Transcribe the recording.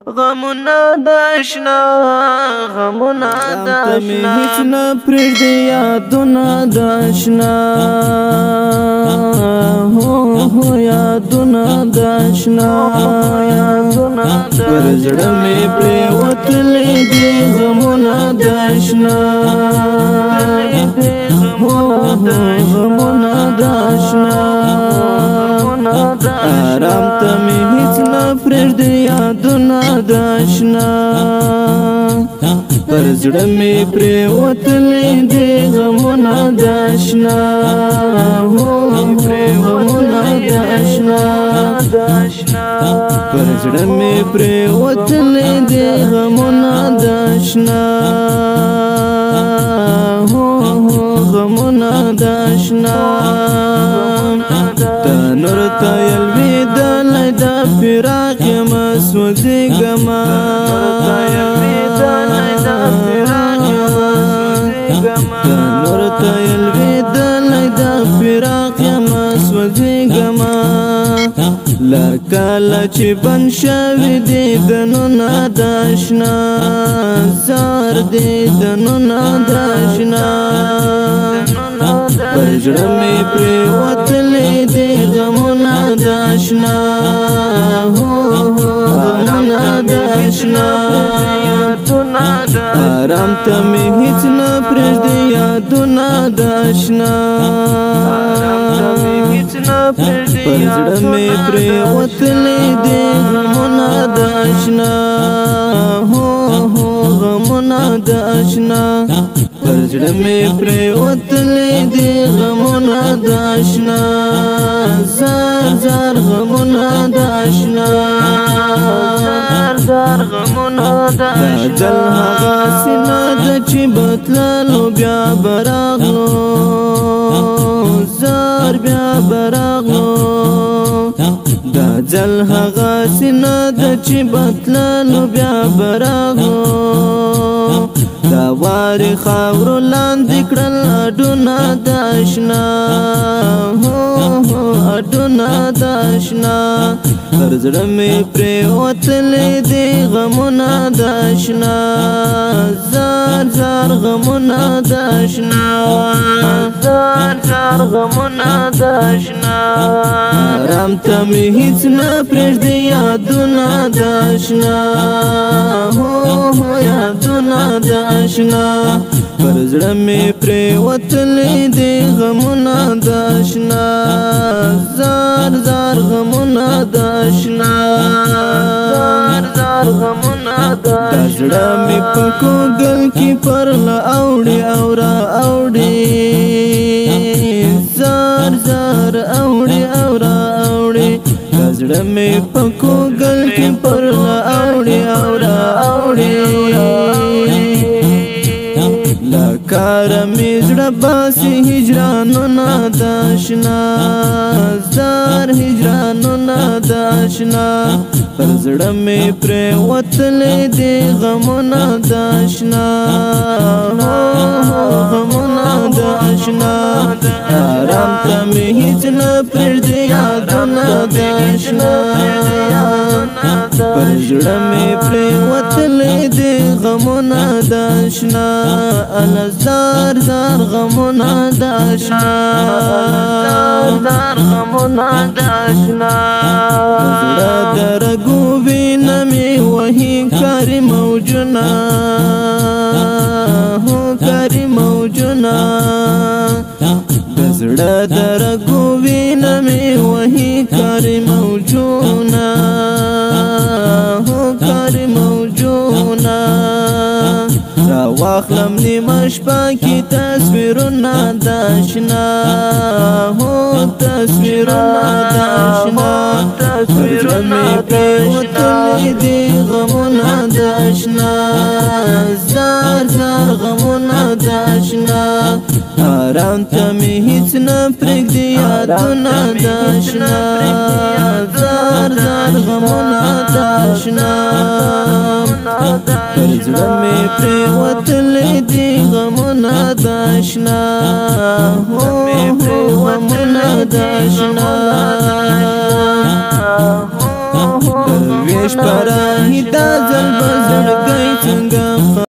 غمنا داشنا غمنا داشنا هیڅ نه پرېږدي یادونه داشنا هو یادونه داشنا پر زړه مې پرېوتلې دي غمونه داشنا غمونه داشنا آرام ته مې هیڅ نه پرېږدي یادونه داشنا پر زړه مې پرېوتلې دي غمونه داشنا غمونه داشنا پر زړه مې پرېوتلې دي غمونه داشنا غمونه داشنا تنور ته یلوېدلی د فراق یمه سوځېږمه تنور ته یلوېدلی د فراق یمه سوځېږمه لکه چې بند شوي دیدنونه داشنا زار دیدنونه داشنا پر زړه مې پرېوتلې دي غمونه داشنا غمونه داشنا آرام ته مې هیڅ نه پرېږدي یادونه داشنا پر زړه مې پرېوتلې دي غمونه داشنا غمونه داشنا پر زړه مې پرېوتلې دي غمونه داشنا زار زار غمونه داشنا غمونه داشنا ځل هغسې نه ده چې بتللو بیا به راغلو زار بیا به راغلو دا ځل هغسې نه ده چې بتللو بیا به راغلو دا وارې خاورو لاندې کړل اډونه داشنا اډونه داشنا پر زړه مې پرېوتلې دي غمونه داشنا زار زار غمونه داشنا زار زار غمونه داشنا آرام ته مې هیڅ نه پرېږدي یادونه داشنا یادونه داشنا پر زړه مې پرېوتلې دي غمونه داشنا زار زار غمونه داشنا زار زار غمونه داشنا زړه مې په کوګل کې پرله اوړي او را اوړي زار زار اوړي او را اوړي زړه مې په کوګل کې پرله اوړي او را اوړي لکاره مې زړه باسي هجرانونه داشنا زار هجرانونه داشنا پر زړه مې پرېوتلې دي غمونه داشنا غمونه داشنا آرام ته مې هیڅ نه پرېږدي یادونه داشنا پر زړه مې پرېوتلې دي غمونه داشنا زار زار غمونه داشنا زار غمونه داشنا زړه د رګو وینه مې وهي کاري موجونه کاري موجونه د زړه د رګو وینه مې وهي کاري موجونه کاري موجونه را واخلم نیمه شپه کې تصویرونه داشنا تصویرونه داشنا پر زړه مې پرېوتلې دي غمونه داشنا زار زار غمونه داشنا آرام ته مې هیڅ نه پرېږدي یادونه داشنا زار زار غمونه داشنا پر زړه مې پرېوتلې دي غمونه داشنا غمونه داشنا درویش پراهی دا لړګي څنګه